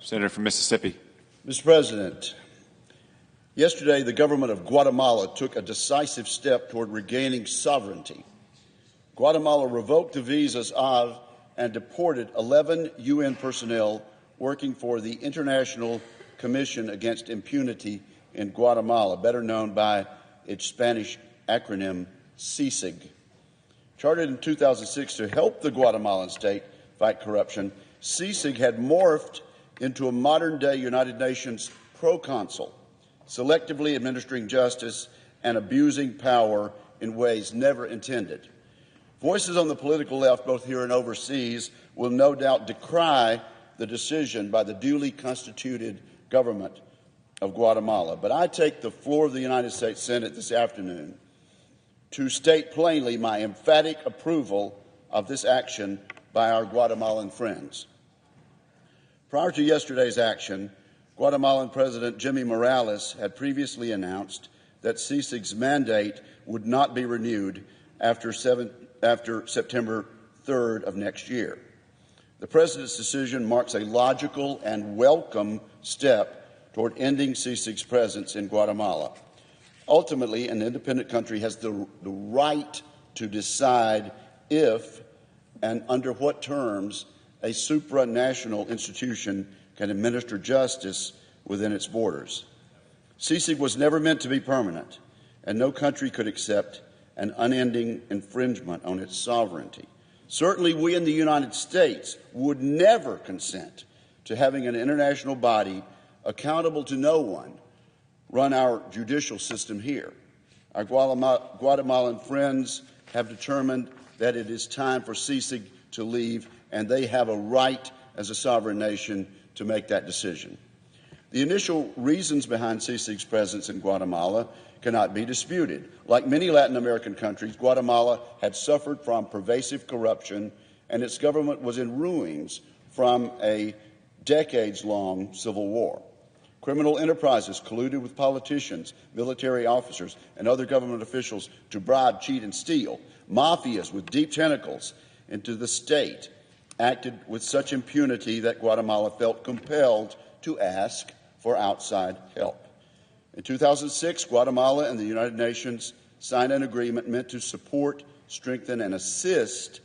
Senator from Mississippi. Mr. President, yesterday the government of Guatemala took a decisive step toward regaining sovereignty. Guatemala revoked the visas of and deported 11 UN personnel working for the International Commission Against Impunity in Guatemala, better known by its Spanish acronym CICIG. Chartered in 2006 to help the Guatemalan state fight corruption, CICIG had morphed into a modern-day United Nations proconsul, selectively administering justice and abusing power in ways never intended. Voices on the political left, both here and overseas, will no doubt decry the decision by the duly constituted government of Guatemala. But I take the floor of the United States Senate this afternoon to state plainly my emphatic approval of this action by our Guatemalan friends. Prior to yesterday's action, Guatemalan President Jimmy Morales had previously announced that CICIG's mandate would not be renewed after September 3rd of next year. The President's decision marks a logical and welcome step toward ending CICIG's presence in Guatemala. Ultimately, an independent country has the right to decide if and under what terms a supranational institution can administer justice within its borders. CICIG was never meant to be permanent, and no country could accept an unending infringement on its sovereignty. Certainly, we in the United States would never consent to having an international body accountable to no one run our judicial system here. Our Guatemalan friends have determined that it is time for CICIG to leave, and they have a right as a sovereign nation to make that decision. The initial reasons behind CICIG's presence in Guatemala cannot be disputed. Like many Latin American countries, Guatemala had suffered from pervasive corruption, and its government was in ruins from a decades-long civil war. Criminal enterprises colluded with politicians, military officers, and other government officials to bribe, cheat, and steal. Mafias with deep tentacles into the state acted with such impunity that Guatemala felt compelled to ask for outside help. In 2006, Guatemala and the United Nations signed an agreement meant to support, strengthen, and assist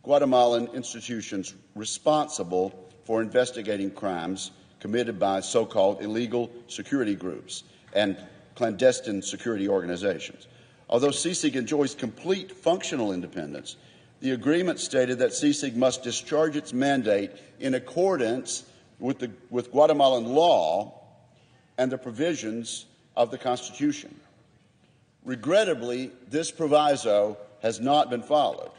Guatemalan institutions responsible for investigating crimes committed by so-called illegal security groups and clandestine security organizations. Although CICIG enjoys complete functional independence, the agreement stated that CICIG must discharge its mandate in accordance with Guatemalan law and the provisions of the Constitution. Regrettably, this proviso has not been followed.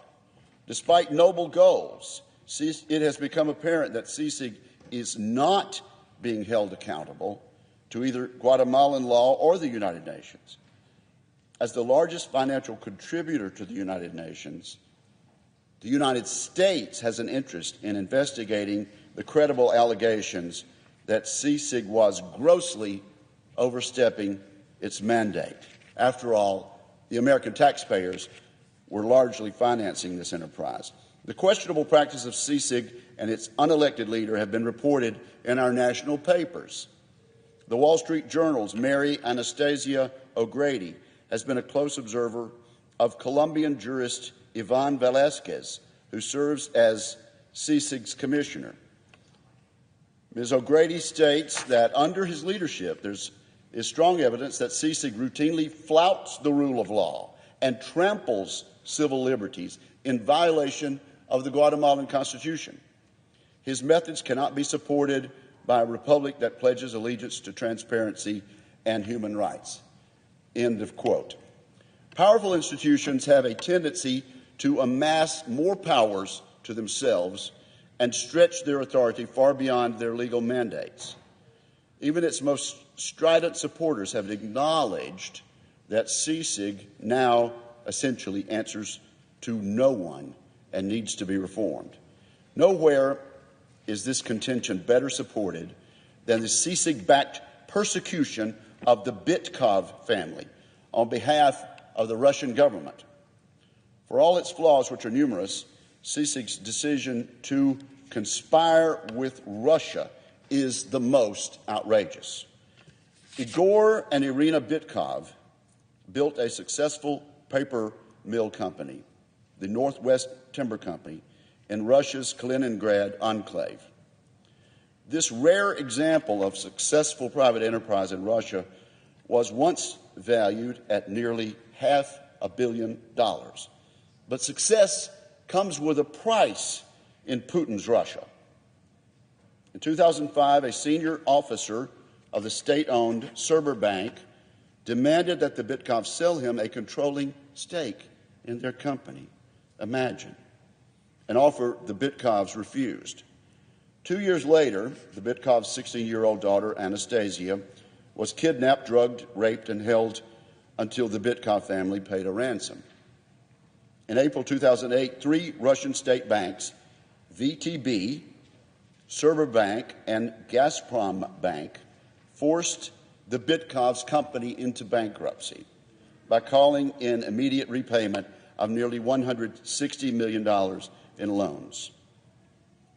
Despite noble goals, it has become apparent that CICIG is not being held accountable to either Guatemalan law or the United Nations. As the largest financial contributor to the United Nations, the United States has an interest in investigating the credible allegations that CICIG was grossly overstepping its mandate. After all, the American taxpayers were largely financing this enterprise. The questionable practice of CICIG and its unelected leader have been reported in our national papers. The Wall Street Journal's Mary Anastasia O'Grady has been a close observer of Colombian jurist Ivan Velázquez, who serves as CICIG's commissioner. Ms. O'Grady states that under his leadership, there is strong evidence that CICIG routinely flouts the rule of law and tramples civil liberties in violation of the Guatemalan Constitution. His methods cannot be supported by a republic that pledges allegiance to transparency and human rights. End of quote. Powerful institutions have a tendency to amass more powers to themselves and stretch their authority far beyond their legal mandates. Even its most strident supporters have acknowledged that CICIG now essentially answers to no one and needs to be reformed. Nowhere is this contention better supported than the CICIG-backed persecution of the Bitkov family on behalf of the Russian government. For all its flaws, which are numerous, CICIG's decision to conspire with Russia is the most outrageous. Igor and Irina Bitkov built a successful paper mill company, the Northwest Timber Company, in Russia's Kaliningrad enclave. This rare example of successful private enterprise in Russia was once valued at nearly $500 million. But success comes with a price in Putin's Russia. In 2005, a senior officer of the state-owned SER Bank demanded that the Bitkovs sell him a controlling stake in their company. Imagine. An offer the Bitkovs refused. 2 years later, the Bitkovs' 16-year-old daughter, Anastasia, was kidnapped, drugged, raped, and held until the Bitkov family paid a ransom. In April 2008, 3 Russian state banks, VTB, SER Bank, and Gazprom Bank, forced the Bitkovs company into bankruptcy by calling in immediate repayment of nearly $160 million in loans.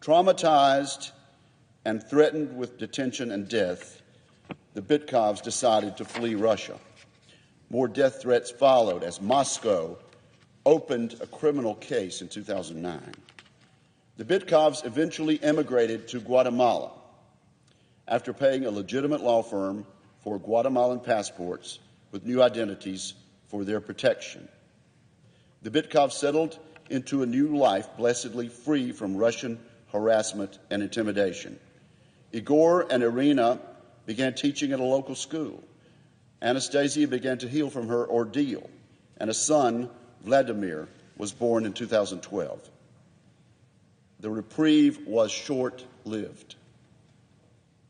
Traumatized and threatened with detention and death, the Bitkovs decided to flee Russia. More death threats followed as Moscow opened a criminal case in 2009. The Bitkovs eventually emigrated to Guatemala after paying a legitimate law firm for Guatemalan passports with new identities for their protection. The Bitkovs settled into a new life blessedly free from Russian harassment and intimidation. Igor and Irina began teaching at a local school. Anastasia began to heal from her ordeal, and a son, Vladimir, was born in 2012. The reprieve was short-lived.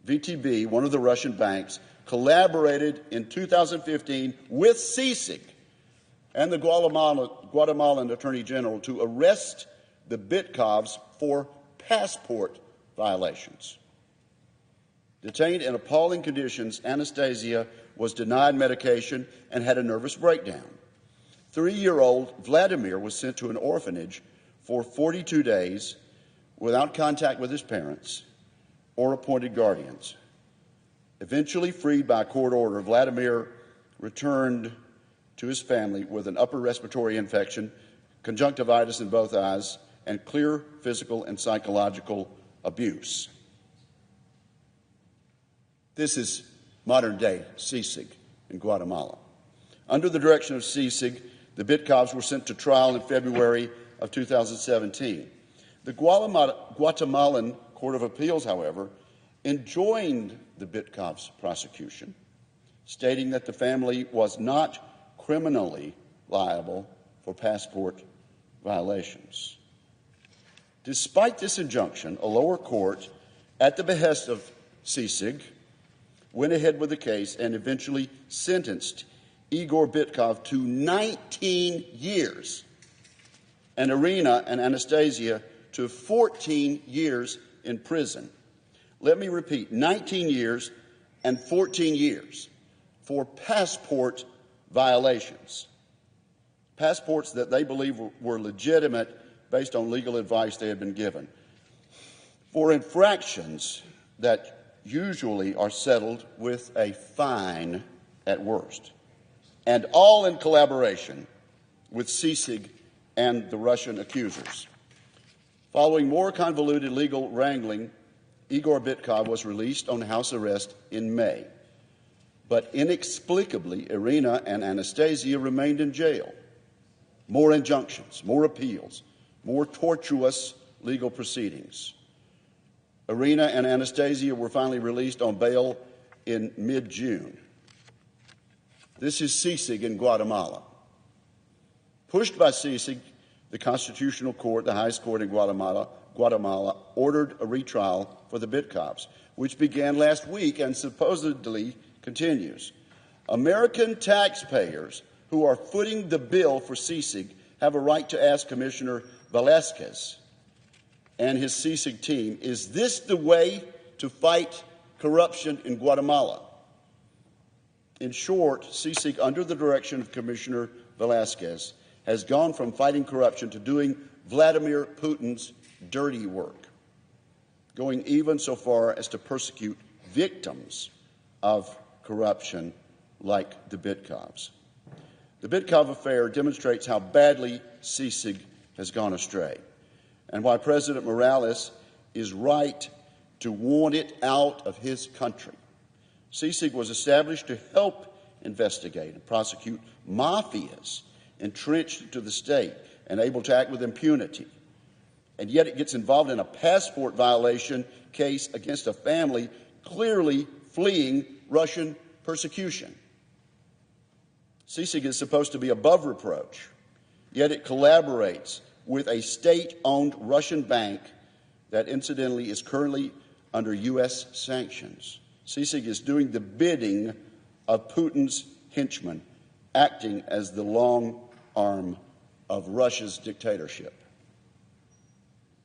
VTB, one of the Russian banks, collaborated in 2015 with CICIG and the Guatemalan Attorney General to arrest the Bitkovs for passport violations. Detained in appalling conditions, Anastasia was denied medication and had a nervous breakdown. 3-year-old Vladimir was sent to an orphanage for 42 days without contact with his parents or appointed guardians. Eventually freed by court order, Vladimir returned to his family with an upper respiratory infection, conjunctivitis in both eyes, and clear physical and psychological abuse. This is modern-day CICIG in Guatemala. Under the direction of CICIG, the Bitkovs were sent to trial in February of 2017. The Guatemalan Court of Appeals, however, enjoined the Bitkovs' prosecution, stating that the family was not criminally liable for passport violations. Despite this injunction, a lower court, at the behest of CICIG, went ahead with the case and eventually sentenced Igor Bitkov to 19 years and Irina and Anastasia to 14 years in prison. Let me repeat, 19 years and 14 years for passport violations. Passports that they believe were legitimate based on legal advice they had been given. For infractions that usually are settled with a fine at worst, and all in collaboration with CICIG and the Russian accusers. Following more convoluted legal wrangling, Igor Bitkov was released on house arrest in May. But inexplicably, Irina and Anastasia remained in jail. More injunctions, more appeals, more tortuous legal proceedings. Irina and Anastasia were finally released on bail in mid-June. This is CICIG in Guatemala. Pushed by CICIG, the Constitutional Court, the highest court in Guatemala, ordered a retrial for the Bitkovs, which began last week and supposedly continues. American taxpayers who are footing the bill for CICIG have a right to ask Commissioner Velasquez and his CICIG team, is this the way to fight corruption in Guatemala? In short, CICIG, under the direction of Commissioner Velasquez, has gone from fighting corruption to doing Vladimir Putin's dirty work. going even so far as to persecute victims of corruption like the Bitkovs. The Bitkov affair demonstrates how badly CSIG has gone astray and why President Morales is right to warn it out of his country. CSIG was established to help investigate and prosecute mafias entrenched into the state and able to act with impunity. And yet it gets involved in a passport violation case against a family clearly fleeing Russian persecution. CSIG is supposed to be above reproach, yet it collaborates with a state-owned Russian bank that incidentally is currently under U.S. sanctions. CSIG is doing the bidding of Putin's henchmen, acting as the long arm of Russia's dictatorship.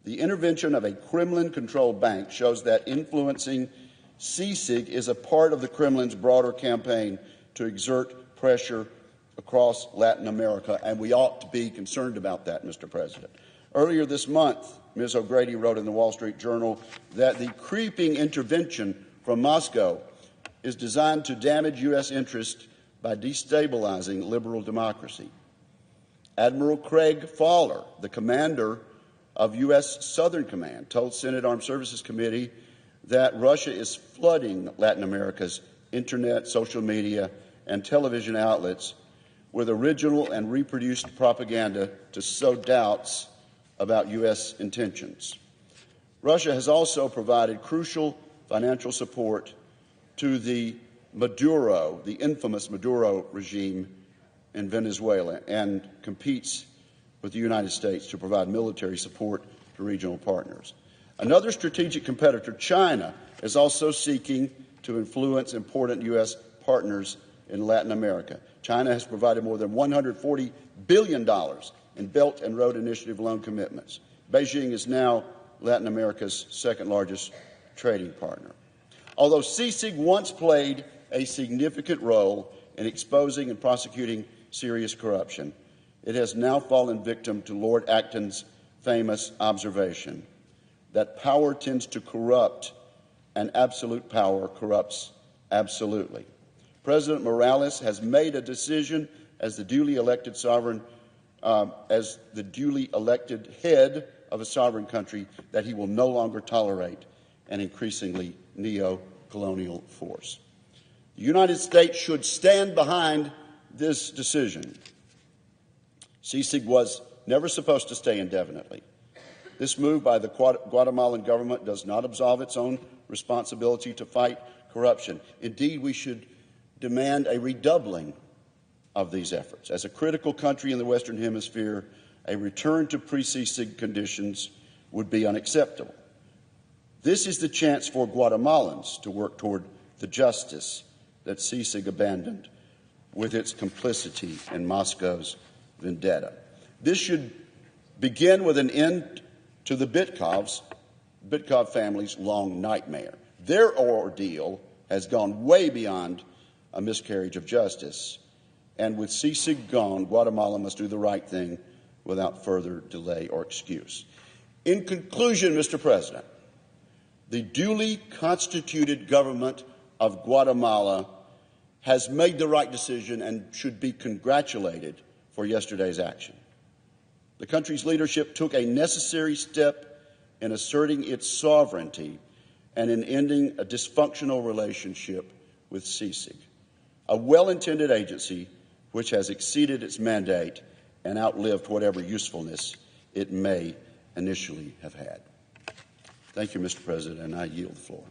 The intervention of a Kremlin-controlled bank shows that influencing CSIG is a part of the Kremlin's broader campaign to exert pressure across Latin America, and we ought to be concerned about that, Mr. President. Earlier this month, Ms. O'Grady wrote in the Wall Street Journal that the creeping intervention from Moscow is designed to damage U.S. interests by destabilizing liberal democracy. Admiral Craig Fowler, the commander of U.S. Southern Command, told Senate Armed Services Committee that Russia is flooding Latin America's internet, social media, and television outlets with original and reproduced propaganda to sow doubts about U.S. intentions. Russia has also provided crucial financial support to the infamous Maduro regime in Venezuela, and competes with the United States to provide military support to regional partners. Another strategic competitor, China, is also seeking to influence important U.S. partners in Latin America. China has provided more than $140 billion in Belt and Road Initiative loan commitments. Beijing is now Latin America's second-largest trading partner. Although CSIG once played a significant role in exposing and prosecuting serious corruption, it has now fallen victim to Lord Acton's famous observation that power tends to corrupt and absolute power corrupts absolutely. President Morales has made a decision as the duly elected head of a sovereign country that he will no longer tolerate an increasingly neo-colonial force. The United States should stand behind this decision. CSIG was never supposed to stay indefinitely. This move by the Guatemalan government does not absolve its own responsibility to fight corruption. Indeed, we should demand a redoubling of these efforts. As a critical country in the Western Hemisphere, a return to pre-CSIG conditions would be unacceptable. This is the chance for Guatemalans to work toward the justice that CSIG abandoned with its complicity in Moscow's vendetta. This should begin with an end to the Bitkov family's long nightmare. Their ordeal has gone way beyond a miscarriage of justice, and with CSIG gone, Guatemala must do the right thing without further delay or excuse. In conclusion, Mr. President, the duly constituted government of Guatemala has made the right decision and should be congratulated for yesterday's action. The country's leadership took a necessary step in asserting its sovereignty and in ending a dysfunctional relationship with CSIG, a well-intended agency which has exceeded its mandate and outlived whatever usefulness it may initially have had. Thank you, Mr. President, and I yield the floor.